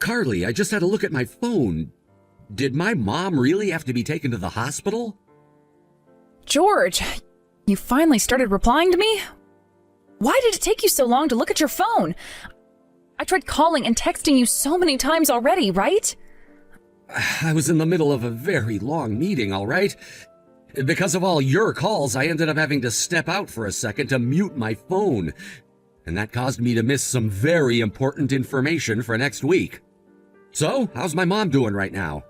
Carly, I just had a look at my phone. Did my mom really have to be taken to the hospital? George, you finally started replying to me? Why did it take you so long to look at your phone? I tried calling and texting you so many times already, right? I was in the middle of a very long meeting, all right? Because of all your calls, I ended up having to step out for a second to mute my phone. And that caused me to miss some very important information for next week. So, how's my mom doing right now?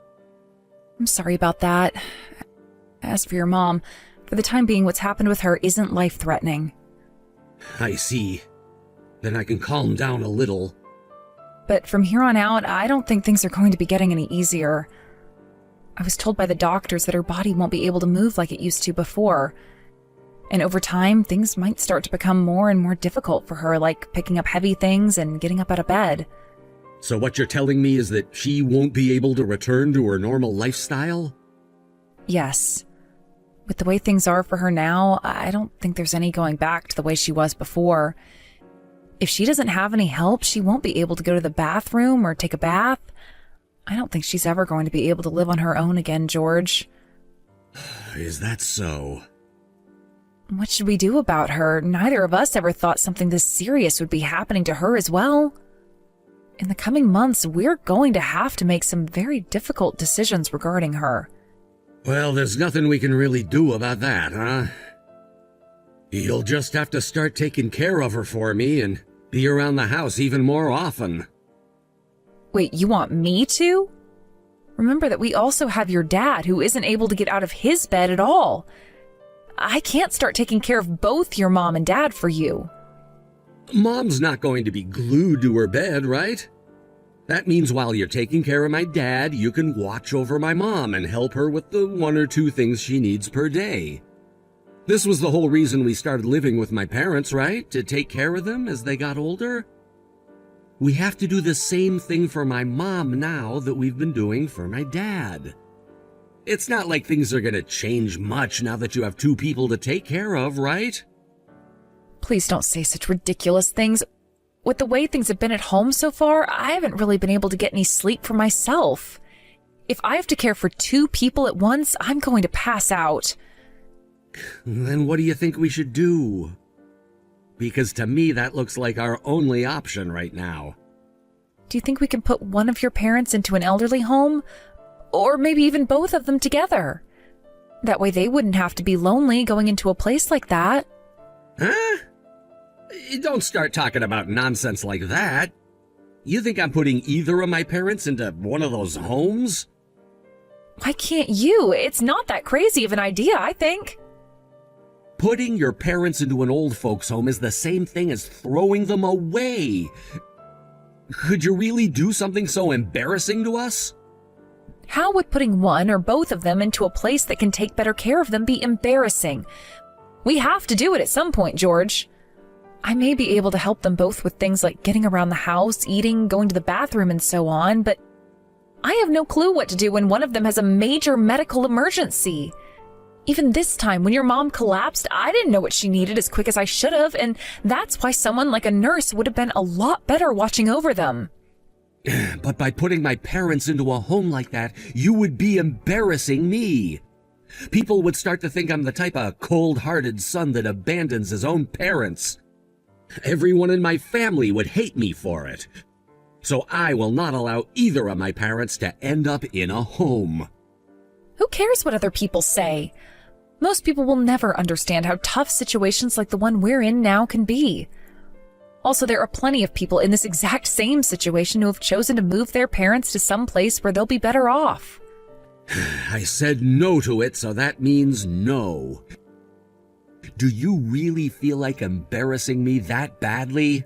I'm sorry about that. As for your mom, for the time being, what's happened with her isn't life-threatening. I see. Then I can calm down a little. But from here on out, I don't think things are going to be getting any easier. I was told by the doctors that her body won't be able to move like it used to before. And over time, things might start to become more and more difficult for her, like picking up heavy things and getting up out of bed. So what you're telling me is that she won't be able to return to her normal lifestyle? Yes. With the way things are for her now, I don't think there's any going back to the way she was before. If she doesn't have any help, she won't be able to go to the bathroom or take a bath. I don't think she's ever going to be able to live on her own again, George. Is that so? What should we do about her? Neither of us ever thought something this serious would be happening to her as well. In the coming months, we're going to have to make some very difficult decisions regarding her. Well, there's nothing we can really do about that, huh? You'll just have to start taking care of her for me and be around the house even more often. Wait, you want me to? Remember that we also have your dad who isn't able to get out of his bed at all. I can't start taking care of both your mom and dad for you. Mom's not going to be glued to her bed, right? That means while you're taking care of my dad, you can watch over my mom and help her with the 1 or 2 things she needs per day. This was the whole reason we started living with my parents, right? To take care of them as they got older? We have to do the same thing for my mom now that we've been doing for my dad. It's not like things are going to change much now that you have 2 people to take care of, right? Please don't say such ridiculous things. With the way things have been at home so far, I haven't really been able to get any sleep for myself. If I have to care for 2 people at once, I'm going to pass out. Then what do you think we should do? Because to me, that looks like our only option right now. Do you think we can put one of your parents into an elderly home? Or maybe even both of them together? That way they wouldn't have to be lonely going into a place like that. Huh? Don't start talking about nonsense like that. You think I'm putting either of my parents into one of those homes? Why can't you? It's not that crazy of an idea, I think. Putting your parents into an old folks' home is the same thing as throwing them away. Could you really do something so embarrassing to us? How would putting one or both of them into a place that can take better care of them be embarrassing? We have to do it at some point, George. I may be able to help them both with things like getting around the house, eating, going to the bathroom, and so on, but I have no clue what to do when one of them has a major medical emergency. Even this time, when your mom collapsed, I didn't know what she needed as quick as I should have, and that's why someone like a nurse would have been a lot better watching over them. But by putting my parents into a home like that, you would be embarrassing me. People would start to think I'm the type of cold-hearted son that abandons his own parents. Everyone in my family would hate me for it. So I will not allow either of my parents to end up in a home. Who cares what other people say? Most people will never understand how tough situations like the one we're in now can be. Also, there are plenty of people in this exact same situation who have chosen to move their parents to some place where they'll be better off. I said no to it, so that means no. Do you really feel like embarrassing me that badly?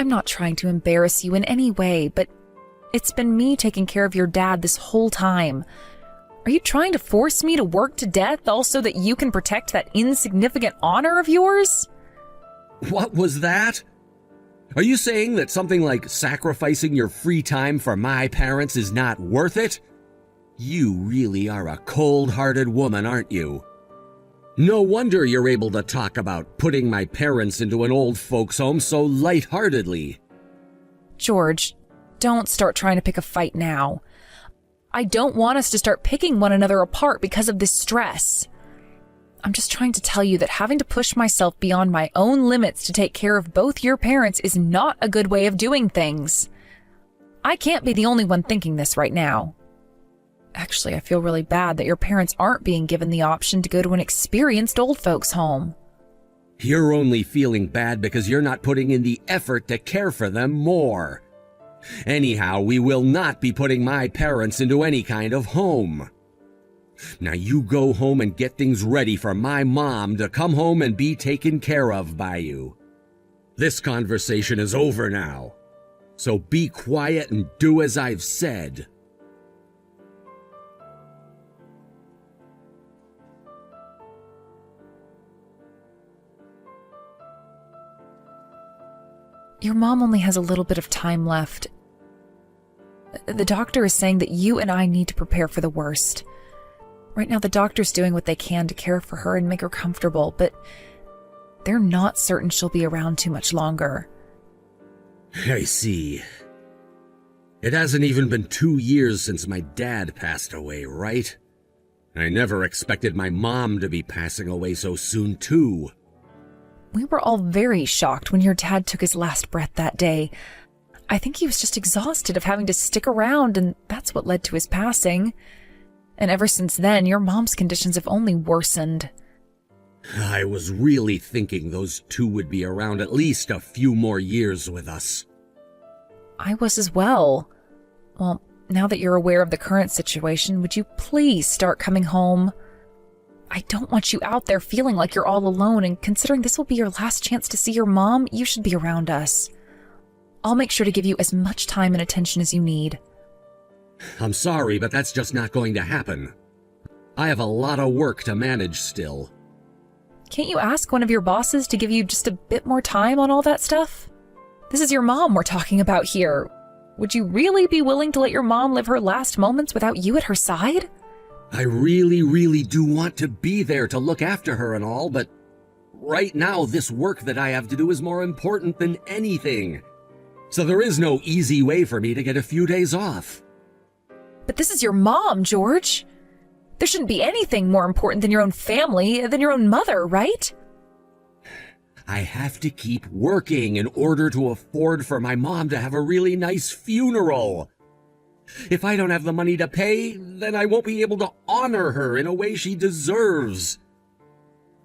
I'm not trying to embarrass you in any way, but it's been me taking care of your dad this whole time. Are you trying to force me to work to death also that you can protect that insignificant honor of yours? What was that? Are you saying that something like sacrificing your free time for my parents is not worth it? You really are a cold-hearted woman, aren't you? No wonder you're able to talk about putting my parents into an old folks' home so lightheartedly. George, don't start trying to pick a fight now. I don't want us to start picking one another apart because of this stress. I'm just trying to tell you that having to push myself beyond my own limits to take care of both your parents is not a good way of doing things. I can't be the only one thinking this right now. Actually, I feel really bad that your parents aren't being given the option to go to an experienced old folks' home. You're only feeling bad because you're not putting in the effort to care for them more. Anyhow, we will not be putting my parents into any kind of home. Now you go home and get things ready for my mom to come home and be taken care of by you. This conversation is over now, so be quiet and do as I've said. Your mom only has a little bit of time left. The doctor is saying that you and I need to prepare for the worst. Right now, the doctor's doing what they can to care for her and make her comfortable, but they're not certain she'll be around too much longer. I see. It hasn't even been 2 years since my dad passed away, right? I never expected my mom to be passing away so soon, too. We were all very shocked when your dad took his last breath that day. I think he was just exhausted of having to stick around, and that's what led to his passing. And ever since then, your mom's conditions have only worsened. I was really thinking those two would be around at least a few more years with us. I was as well. Well, now that you're aware of the current situation, would you please start coming home? I don't want you out there feeling like you're all alone, and considering this will be your last chance to see your mom, you should be around us. I'll make sure to give you as much time and attention as you need. I'm sorry, but that's just not going to happen. I have a lot of work to manage still. Can't you ask one of your bosses to give you just a bit more time on all that stuff? This is your mom we're talking about here. Would you really be willing to let your mom live her last moments without you at her side? I really do want to be there to look after her and all, but right now this work that I have to do is more important than anything. So there is no easy way for me to get a few days off. But this is your mom, George. There shouldn't be anything more important than your own family, than your own mother, right? I have to keep working in order to afford for my mom to have a really nice funeral. If I don't have the money to pay, then I won't be able to honor her in a way she deserves.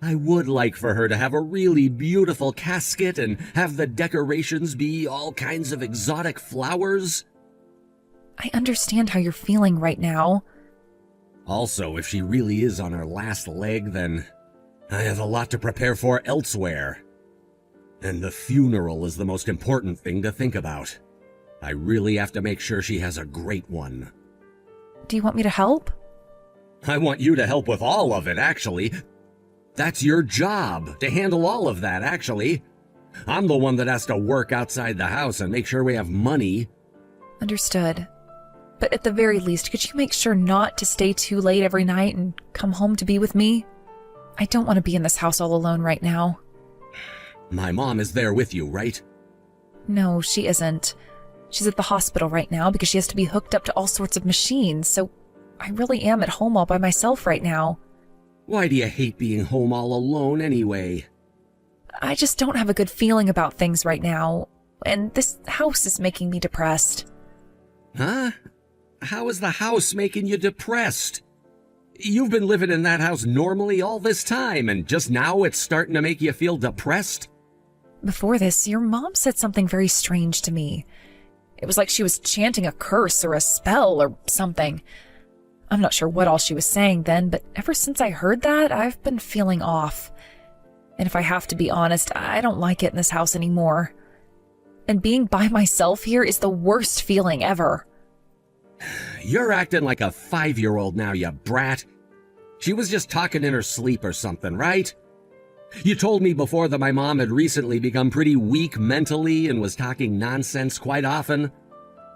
I would like for her to have a really beautiful casket and have the decorations be all kinds of exotic flowers. I understand how you're feeling right now. Also, if she really is on her last leg, then I have a lot to prepare for elsewhere. And the funeral is the most important thing to think about. I really have to make sure she has a great one. Do you want me to help? I want you to help with all of it, actually. That's your job, to handle all of that, actually. I'm the one that has to work outside the house and make sure we have money. Understood. But at the very least, could you make sure not to stay too late every night and come home to be with me? I don't want to be in this house all alone right now. My mom is there with you, right? No, she isn't. She's at the hospital right now because she has to be hooked up to all sorts of machines, so I really am at home all by myself right now. Why do you hate being home all alone anyway? I just don't have a good feeling about things right now, and this house is making me depressed. Huh? How is the house making you depressed? You've been living in that house normally all this time, and just now it's starting to make you feel depressed? Before this, your mom said something very strange to me. It was like she was chanting a curse or a spell or something. I'm not sure what all she was saying then, but ever since I heard that, I've been feeling off. And if I have to be honest, I don't like it in this house anymore. And being by myself here is the worst feeling ever. You're acting like a 5-year-old now, you brat. She was just talking in her sleep or something, right? You told me before that my mom had recently become pretty weak mentally and was talking nonsense quite often.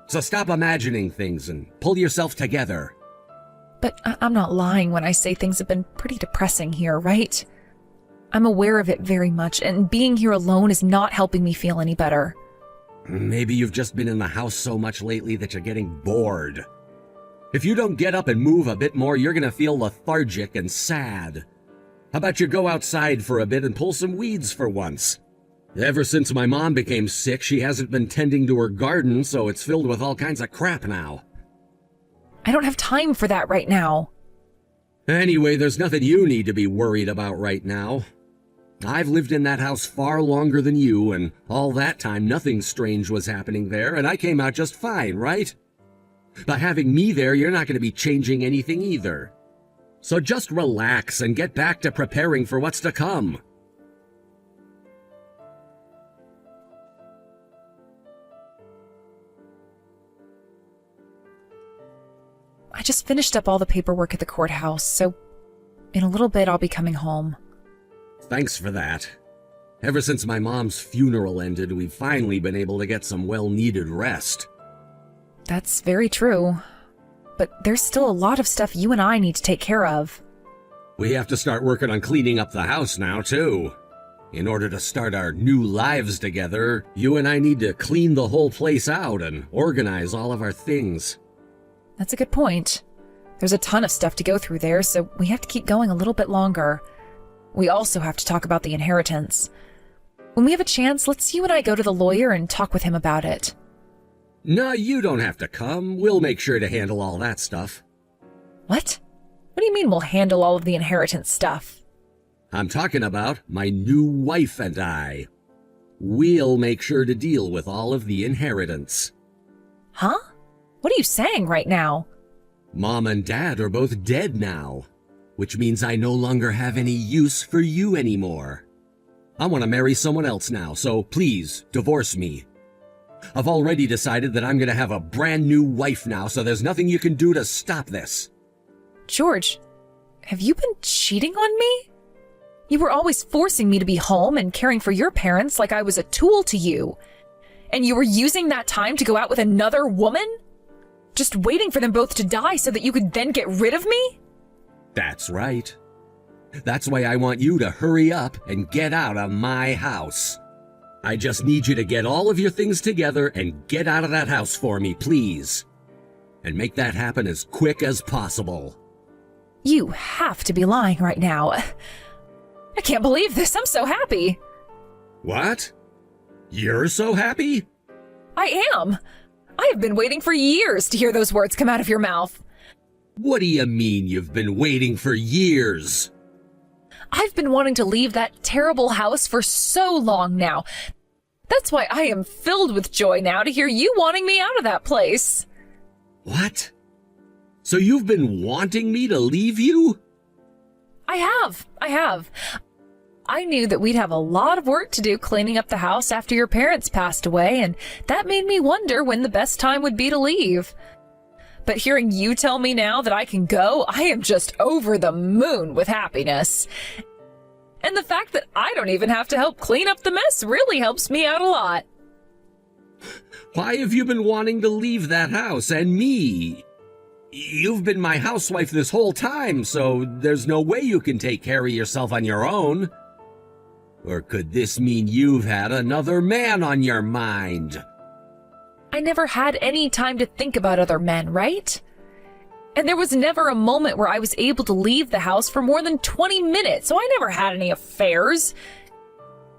So stop imagining things and pull yourself together. But I'm not lying when I say things have been pretty depressing here, right? I'm aware of it very much, and being here alone is not helping me feel any better. Maybe you've just been in the house so much lately that you're getting bored. If you don't get up and move a bit more, you're gonna feel lethargic and sad. How about you go outside for a bit and pull some weeds for once? Ever since my mom became sick, she hasn't been tending to her garden, so it's filled with all kinds of crap now. I don't have time for that right now. Anyway, there's nothing you need to be worried about right now. I've lived in that house far longer than you, and all that time nothing strange was happening there, and I came out just fine, right? By having me there, you're not going to be changing anything either. So just relax and get back to preparing for what's to come. I just finished up all the paperwork at the courthouse, so in a little bit I'll be coming home. Thanks for that. Ever since my mom's funeral ended, we've finally been able to get some well-needed rest. That's very true. But there's still a lot of stuff you and I need to take care of. We have to start working on cleaning up the house now, too. In order to start our new lives together, you and I need to clean the whole place out and organize all of our things. That's a good point. There's a ton of stuff to go through there, so we have to keep going a little bit longer. We also have to talk about the inheritance. When we have a chance, let's you and I go to the lawyer and talk with him about it. No, you don't have to come. We'll make sure to handle all that stuff. What? What do you mean we'll handle all of the inheritance stuff? I'm talking about my new wife and I. We'll make sure to deal with all of the inheritance. Huh? What are you saying right now? Mom and Dad are both dead now, which means I no longer have any use for you anymore. I want to marry someone else now, so please, divorce me. I've already decided that I'm going to have a brand new wife now, so there's nothing you can do to stop this. George, have you been cheating on me? You were always forcing me to be home and caring for your parents like I was a tool to you. And you were using that time to go out with another woman? Just waiting for them both to die so that you could then get rid of me? That's right. That's why I want you to hurry up and get out of my house. I just need you to get all of your things together and get out of that house for me, please. And make that happen as quick as possible. You have to be lying right now. I can't believe this. I'm so happy. What? You're so happy? I am. I have been waiting for years to hear those words come out of your mouth. What do you mean you've been waiting for years? I've been wanting to leave that terrible house for so long now. That's why I am filled with joy now to hear you wanting me out of that place. What? So you've been wanting me to leave you? I have. I knew that we'd have a lot of work to do cleaning up the house after your parents passed away, and that made me wonder when the best time would be to leave. But hearing you tell me now that I can go, I am just over the moon with happiness. And the fact that I don't even have to help clean up the mess really helps me out a lot. Why have you been wanting to leave that house and me? You've been my housewife this whole time, so there's no way you can take care of yourself on your own. Or could this mean you've had another man on your mind? I never had any time to think about other men, right? And there was never a moment where I was able to leave the house for more than 20 minutes, so I never had any affairs.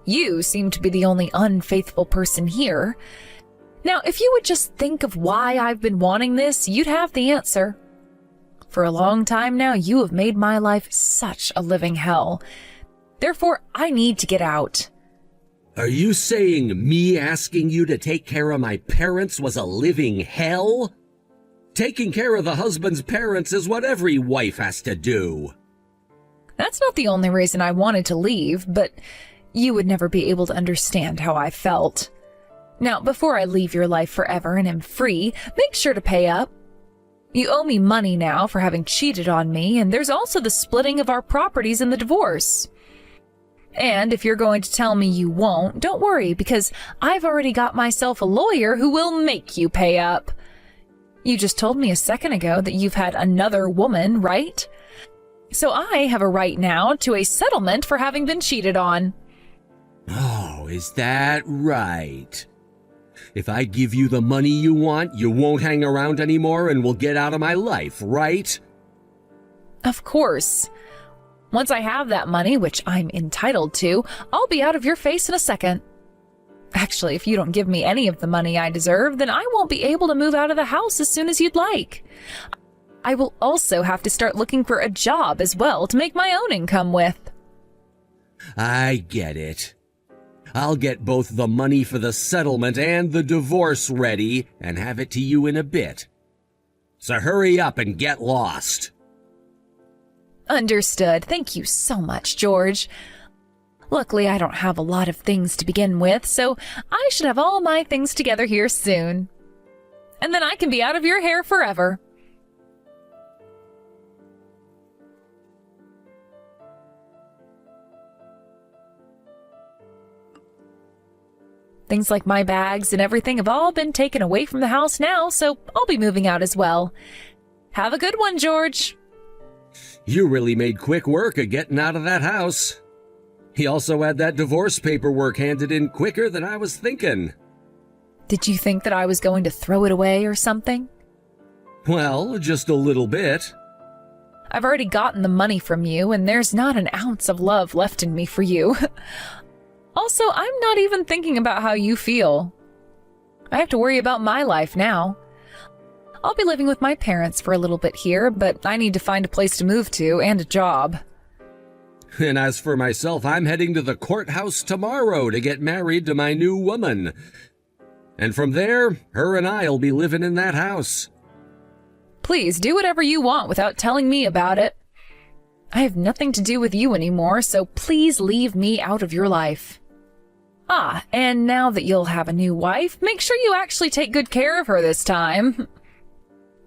You seem to be the only unfaithful person here. Now, if you would just think of why I've been wanting this, you'd have the answer. For a long time now, you have made my life such a living hell. Therefore, I need to get out. Are you saying me asking you to take care of my parents was a living hell? Taking care of the husband's parents is what every wife has to do. That's not the only reason I wanted to leave, but you would never be able to understand how I felt. Now, before I leave your life forever and am free, make sure to pay up. You owe me money now for having cheated on me, and there's also the splitting of our properties in the divorce. And if you're going to tell me you won't, don't worry, because I've already got myself a lawyer who will make you pay up. You just told me a second ago that you've had another woman, right? So I have a right now to a settlement for having been cheated on. Oh, is that right? If I give you the money you want, you won't hang around anymore and will get out of my life, right? Of course. Once I have that money, which I'm entitled to, I'll be out of your face in a second. Actually, if you don't give me any of the money I deserve, then I won't be able to move out of the house as soon as you'd like. I will also have to start looking for a job as well to make my own income with. I get it. I'll get both the money for the settlement and the divorce ready and have it to you in a bit. So hurry up and get lost. Understood. Thank you so much, George. Luckily, I don't have a lot of things to begin with, so I should have all my things together here soon. And then I can be out of your hair forever. Things like my bags and everything have all been taken away from the house now, so I'll be moving out as well. Have a good one, George. You really made quick work of getting out of that house. He also had that divorce paperwork handed in quicker than I was thinking. Did you think that I was going to throw it away or something? Well, just a little bit. I've already gotten the money from you, and there's not an ounce of love left in me for you. Also, I'm not even thinking about how you feel. I have to worry about my life now. I'll be living with my parents for a little bit here, but I need to find a place to move to and a job. And as for myself, I'm heading to the courthouse tomorrow to get married to my new woman. And from there, her and I'll be living in that house. Please do whatever you want without telling me about it. I have nothing to do with you anymore, so please leave me out of your life. Ah, and now that you'll have a new wife, make sure you actually take good care of her this time.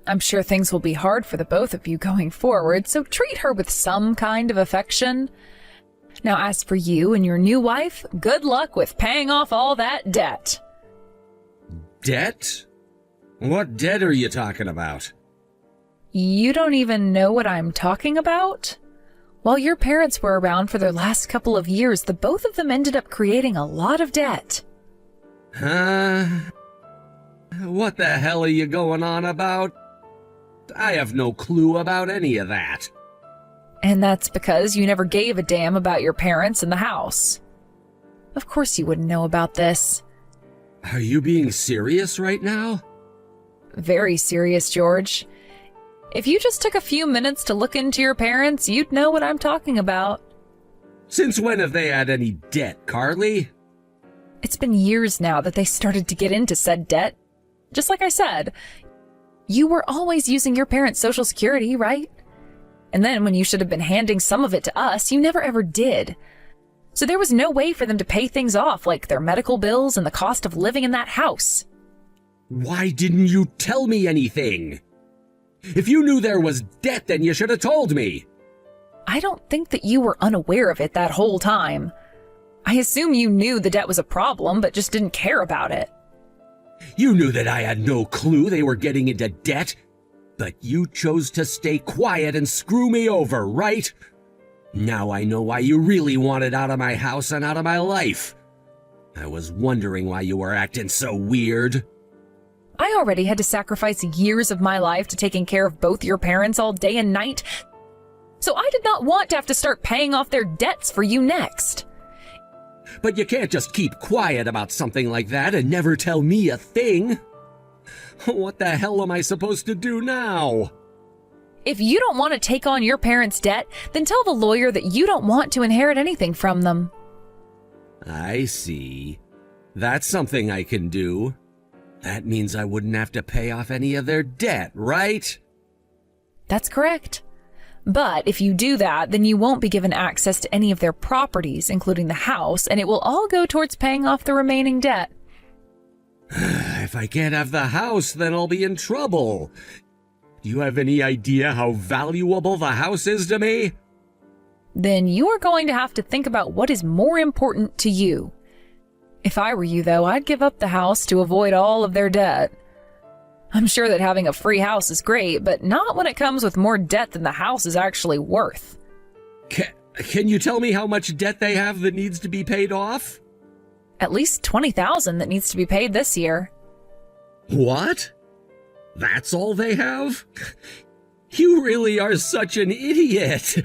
I'm sure things will be hard for the both of you going forward, so treat her with some kind of affection. Now, as for you and your new wife, good luck with paying off all that debt. Debt? What debt are you talking about? You don't even know what I'm talking about? While your parents were around for their last couple of years, the both of them ended up creating a lot of debt. What the hell are you going on about? I have no clue about any of that. And that's because you never gave a damn about your parents and the house. Of course you wouldn't know about this. Are you being serious right now? Very serious, George. If you just took a few minutes to look into your parents, you'd know what I'm talking about. Since when have they had any debt, Carly? It's been years now that they started to get into said debt. Just like I said, you were always using your parents' Social Security, right? And then when you should have been handing some of it to us, you never ever did. So there was no way for them to pay things off, like their medical bills and the cost of living in that house. Why didn't you tell me anything? If you knew there was debt, then you should have told me. I don't think that you were unaware of it that whole time. I assume you knew the debt was a problem, but just didn't care about it. You knew that I had no clue they were getting into debt, but you chose to stay quiet and screw me over, right? Now I know why you really wanted out of my house and out of my life. I was wondering why you were acting so weird. I already had to sacrifice years of my life to taking care of both your parents all day and night, so I did not want to have to start paying off their debts for you next. But you can't just keep quiet about something like that and never tell me a thing. What the hell am I supposed to do now? If you don't want to take on your parents' debt, then tell the lawyer that you don't want to inherit anything from them. I see. That's something I can do. That means I wouldn't have to pay off any of their debt, right? That's correct. But if you do that, then you won't be given access to any of their properties, including the house, and it will all go towards paying off the remaining debt. If I can't have the house, then I'll be in trouble. Do you have any idea how valuable the house is to me? Then you are going to have to think about what is more important to you. If I were you, though, I'd give up the house to avoid all of their debt. I'm sure that having a free house is great, but not when it comes with more debt than the house is actually worth. Can you tell me how much debt they have that needs to be paid off? At least $20,000 that needs to be paid this year. What? That's all they have? You really are such an idiot.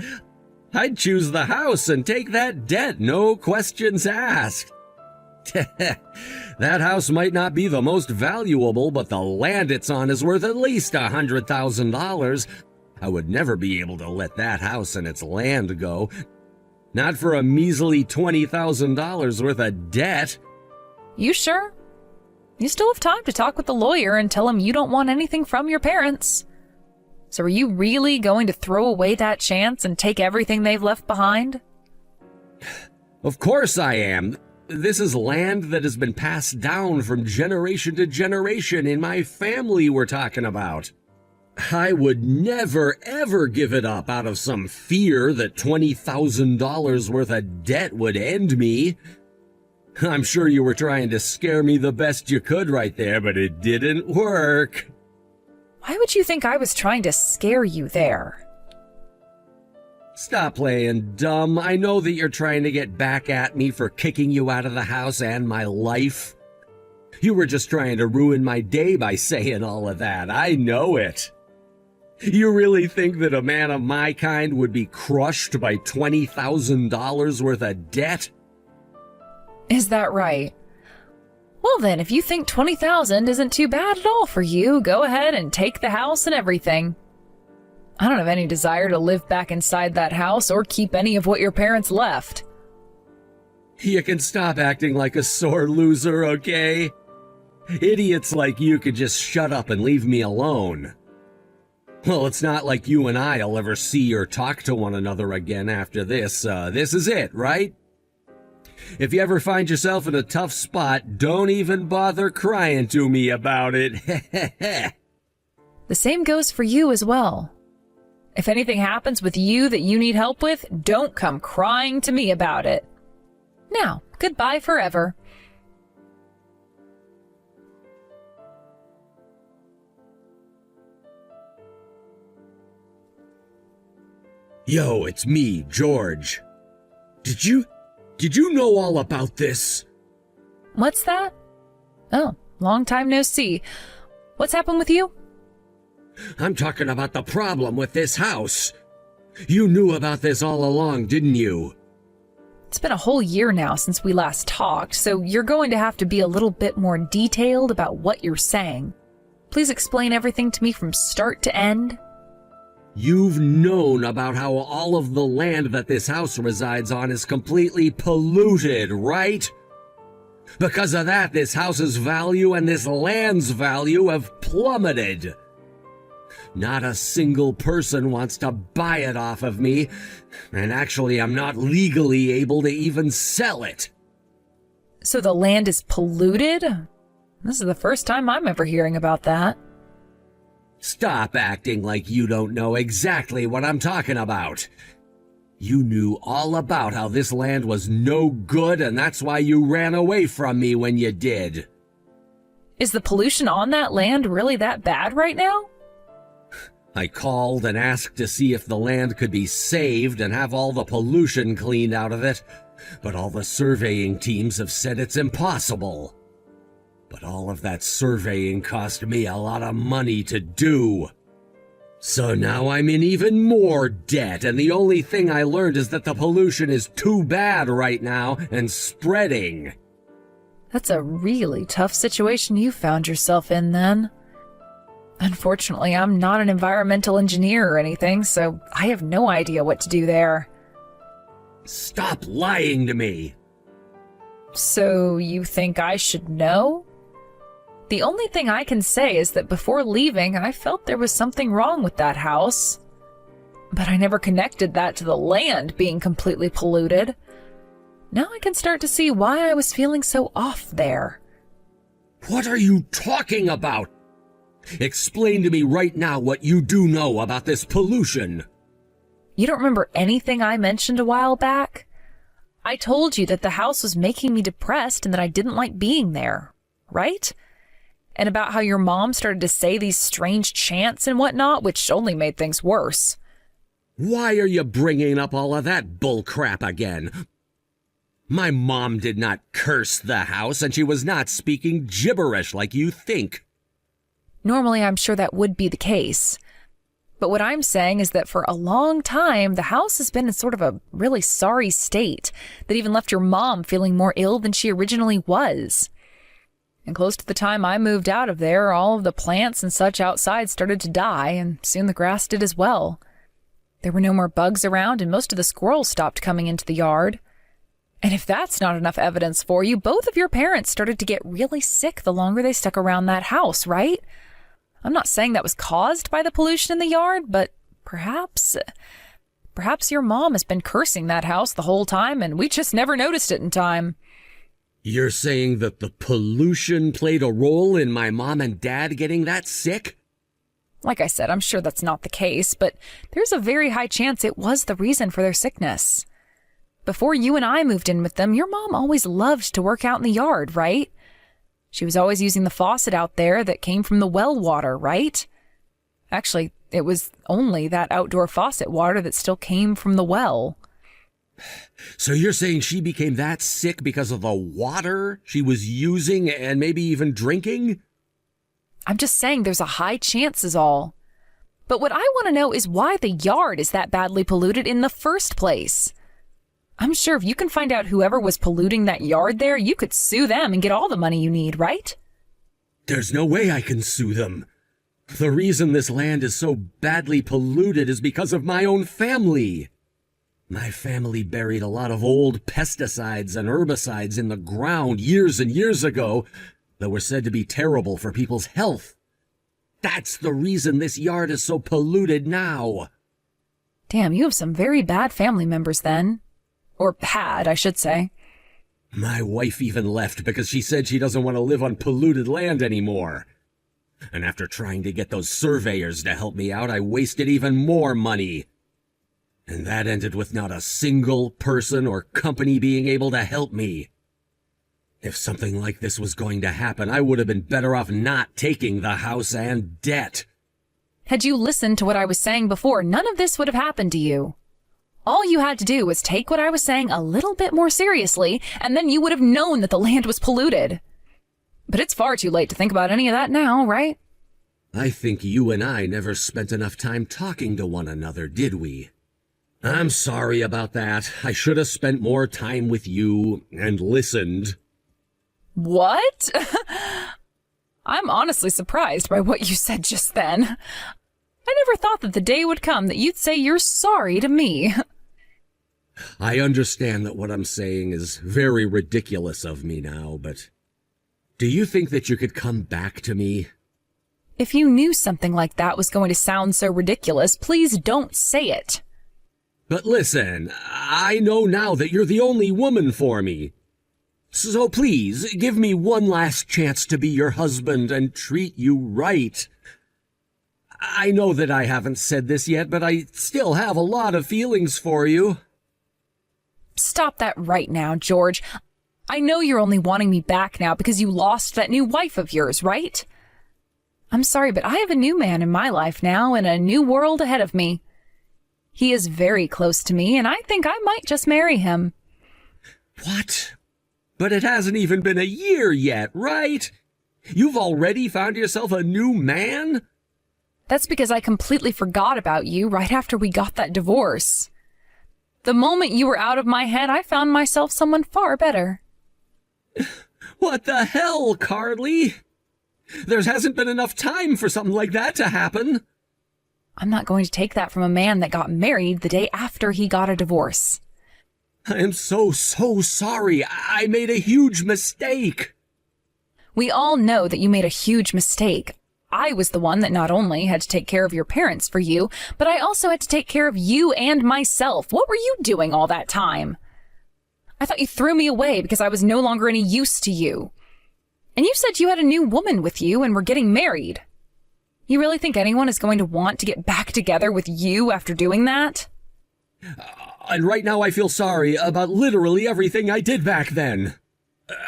I'd choose the house and take that debt, no questions asked. That house might not be the most valuable, but the land it's on is worth at least $100,000. I would never be able to let that house and its land go. Not for a measly $20,000 worth of debt. You sure? You still have time to talk with the lawyer and tell him you don't want anything from your parents. So are you really going to throw away that chance and take everything they've left behind? Of course I am. This is land that has been passed down from generation to generation in my family we're talking about. I would never, ever give it up out of some fear that $20,000 worth of debt would end me. I'm sure you were trying to scare me the best you could right there, but it didn't work. Why would you think I was trying to scare you there? Stop playing dumb. I know that you're trying to get back at me for kicking you out of the house and my life. You were just trying to ruin my day by saying all of that. I know it. You really think that a man of my kind would be crushed by $20,000 worth of debt? Is that right? Well then, if you think $20,000 isn't too bad at all for you, go ahead and take the house and everything. I don't have any desire to live back inside that house or keep any of what your parents left. You can stop acting like a sore loser, okay? Idiots like you could just shut up and leave me alone. Well, it's not like you and I'll ever see or talk to one another again after this. This is it, right? If you ever find yourself in a tough spot, don't even bother crying to me about it. The same goes for you as well. If anything happens with you that you need help with, don't come crying to me about it. Now, goodbye forever. Yo, it's me, George. Did you know all about this? What's that? Oh, long time no see. What's happened with you? I'm talking about the problem with this house. You knew about this all along, didn't you? It's been a whole year now since we last talked, so you're going to have to be a little bit more detailed about what you're saying. Please explain everything to me from start to end. You've known about how all of the land that this house resides on is completely polluted, right? Because of that, this house's value and this land's value have plummeted. Not a single person wants to buy it off of me, and actually I'm not legally able to even sell it. So the land is polluted? This is the first time I'm ever hearing about that. Stop acting like you don't know exactly what I'm talking about. You knew all about how this land was no good, and that's why you ran away from me when you did. Is the pollution on that land really that bad right now? I called and asked to see if the land could be saved and have all the pollution cleaned out of it, but all the surveying teams have said it's impossible. But all of that surveying cost me a lot of money to do. So now I'm in even more debt, and the only thing I learned is that the pollution is too bad right now and spreading. That's a really tough situation you found yourself in then. Unfortunately, I'm not an environmental engineer or anything, so I have no idea what to do there. Stop lying to me. So you think I should know? The only thing I can say is that before leaving, I felt there was something wrong with that house. But I never connected that to the land being completely polluted. Now I can start to see why I was feeling so off there. What are you talking about? Explain to me right now what you do know about this pollution. You don't remember anything I mentioned a while back? I told you that the house was making me depressed and that I didn't like being there, right? And about how your mom started to say these strange chants and whatnot, which only made things worse. Why are you bringing up all of that bullcrap again? My mom did not curse the house, and she was not speaking gibberish like you think. Normally, I'm sure that would be the case. But what I'm saying is that for a long time, the house has been in sort of a really sorry state that even left your mom feeling more ill than she originally was. And close to the time I moved out of there, all of the plants and such outside started to die, and soon the grass did as well. There were no more bugs around, and most of the squirrels stopped coming into the yard. And if that's not enough evidence for you, both of your parents started to get really sick the longer they stuck around that house, right? I'm not saying that was caused by the pollution in the yard, but perhaps your mom has been cursing that house the whole time, and we just never noticed it in time. You're saying that the pollution played a role in my mom and dad getting that sick? Like I said, I'm sure that's not the case, but there's a very high chance it was the reason for their sickness. Before you and I moved in with them, your mom always loved to work out in the yard, right? She was always using the faucet out there that came from the well water, right? Actually, it was only that outdoor faucet water that still came from the well. So you're saying she became that sick because of the water she was using and maybe even drinking? I'm just saying there's a high chance is all. But what I want to know is why the yard is that badly polluted in the first place. I'm sure if you can find out whoever was polluting that yard there, you could sue them and get all the money you need, right? There's no way I can sue them. The reason this land is so badly polluted is because of my own family. My family buried a lot of old pesticides and herbicides in the ground years and years ago that were said to be terrible for people's health. That's the reason this yard is so polluted now. Damn, you have some very bad family members then. Or had, I should say. My wife even left because she said she doesn't want to live on polluted land anymore. And after trying to get those surveyors to help me out, I wasted even more money. And that ended with not a single person or company being able to help me. If something like this was going to happen, I would have been better off not taking the house and debt. Had you listened to what I was saying before, none of this would have happened to you. All you had to do was take what I was saying a little bit more seriously, and then you would have known that the land was polluted. But it's far too late to think about any of that now, right? I think you and I never spent enough time talking to one another, did we? I'm sorry about that. I should have spent more time with you and listened. What? I'm honestly surprised by what you said just then. I never thought that the day would come that you'd say you're sorry to me. I understand that what I'm saying is very ridiculous of me now, but do you think that you could come back to me? If you knew something like that was going to sound so ridiculous, please don't say it. But listen, I know now that you're the only woman for me. So please, give me one last chance to be your husband and treat you right. I know that I haven't said this yet, but I still have a lot of feelings for you. Stop that right now, George. I know you're only wanting me back now because you lost that new wife of yours, right? I'm sorry, but I have a new man in my life now and a new world ahead of me. He is very close to me, and I think I might just marry him. What? But it hasn't even been a year yet, right? You've already found yourself a new man? That's because I completely forgot about you right after we got that divorce. The moment you were out of my head, I found myself someone far better. What the hell, Carly? There hasn't been enough time for something like that to happen. I'm not going to take that from a man that got married the day after he got a divorce. I am so sorry. I made a huge mistake. We all know that you made a huge mistake. I was the one that not only had to take care of your parents for you, but I also had to take care of you and myself. What were you doing all that time? I thought you threw me away because I was no longer any use to you. And you said you had a new woman with you and were getting married. You really think anyone is going to want to get back together with you after doing that? And right now I feel sorry about literally everything I did back then.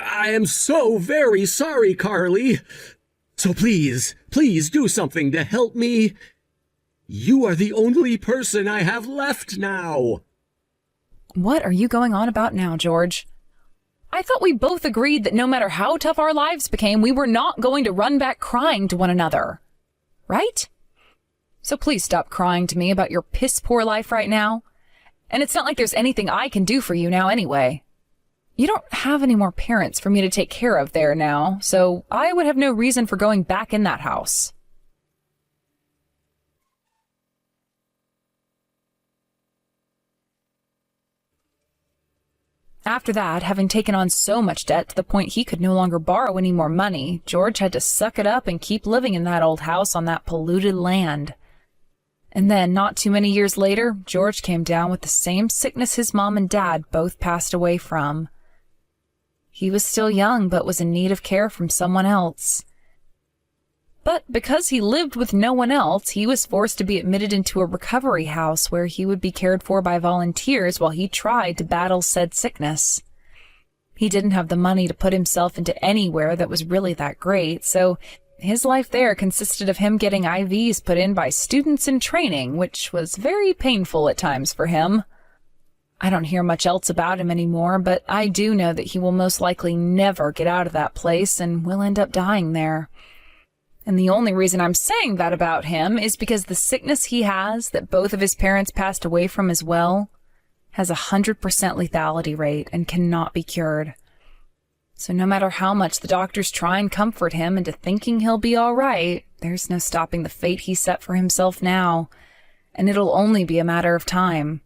I am so very sorry, Carly. So please do something to help me. You are the only person I have left now. What are you going on about now, George? I thought we both agreed that no matter how tough our lives became, we were not going to run back crying to one another. right? So please stop crying to me about your piss-poor life right now. And it's not like there's anything I can do for you now anyway. You don't have any more parents for me to take care of there now, so I would have no reason for going back in that house. After that, having taken on so much debt to the point he could no longer borrow any more money, George had to suck it up and keep living in that old house on that polluted land. And then, not too many years later, George came down with the same sickness his mom and dad both passed away from. He was still young, but was in need of care from someone else. But because he lived with no one else, he was forced to be admitted into a recovery house where he would be cared for by volunteers while he tried to battle said sickness. He didn't have the money to put himself into anywhere that was really that great, so his life there consisted of him getting IVs put in by students in training, which was very painful at times for him. I don't hear much else about him anymore, but I do know that he will most likely never get out of that place and will end up dying there. And the only reason I'm saying that about him is because the sickness he has, that both of his parents passed away from as well, has 100% lethality rate and cannot be cured. So no matter how much the doctors try and comfort him into thinking he'll be all right, there's no stopping the fate he set for himself now, and it'll only be a matter of time.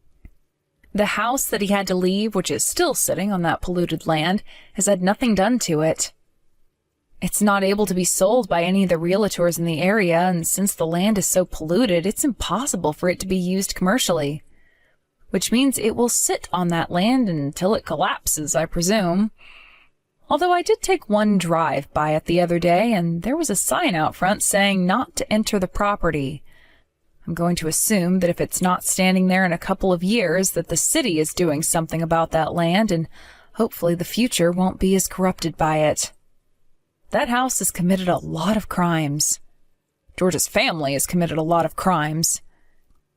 The house that he had to leave, which is still sitting on that polluted land, has had nothing done to it. It's not able to be sold by any of the realtors in the area, and since the land is so polluted, it's impossible for it to be used commercially. Which means it will sit on that land until it collapses, I presume. Although I did take one drive by it the other day, and there was a sign out front saying not to enter the property. I'm going to assume that if it's not standing there in a couple of years, that the city is doing something about that land, and hopefully the future won't be as corrupted by it. That house has committed a lot of crimes. George's family has committed a lot of crimes.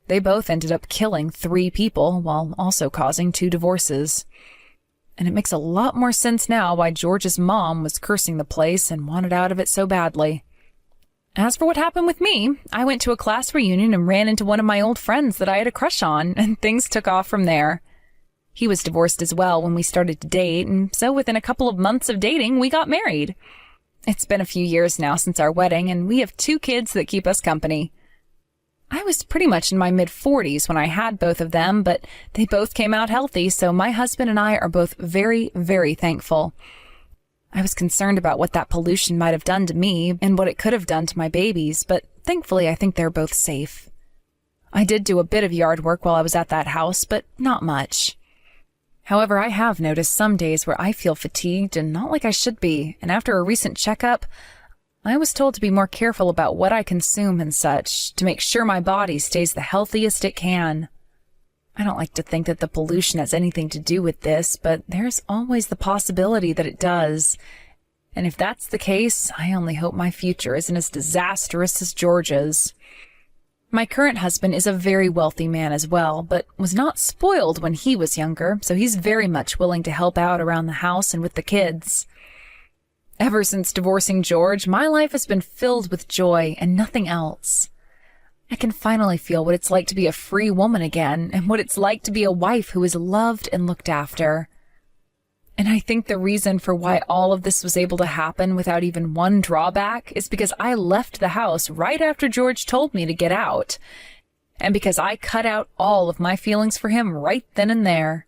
They both ended up killing 3 people while also causing 2 divorces. And it makes a lot more sense now why George's mom was cursing the place and wanted out of it so badly. As for what happened with me, I went to a class reunion and ran into one of my old friends that I had a crush on, and things took off from there. He was divorced as well when we started to date, and so within a couple of months of dating, we got married. It's been a few years now since our wedding, and we have 2 kids that keep us company. I was pretty much in my mid-40s when I had both of them, but they both came out healthy, so my husband and I are both very, very thankful. I was concerned about what that pollution might have done to me and what it could have done to my babies, but thankfully I think they're both safe. I did do a bit of yard work while I was at that house, but not much. However, I have noticed some days where I feel fatigued and not like I should be, and after a recent checkup, I was told to be more careful about what I consume and such, to make sure my body stays the healthiest it can. I don't like to think that the pollution has anything to do with this, but there's always the possibility that it does. And if that's the case, I only hope my future isn't as disastrous as George's. My current husband is a very wealthy man as well, but was not spoiled when he was younger, so he's very much willing to help out around the house and with the kids. Ever since divorcing George, my life has been filled with joy and nothing else. I can finally feel what it's like to be a free woman again, and what it's like to be a wife who is loved and looked after. And I think the reason for why all of this was able to happen without even one drawback is because I left the house right after George told me to get out, and because I cut out all of my feelings for him right then and there.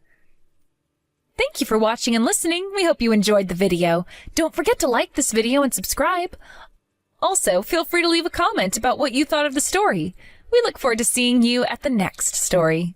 Thank you for watching and listening. We hope you enjoyed the video. Don't forget to like this video and subscribe. Also, feel free to leave a comment about what you thought of the story. We look forward to seeing you at the next story.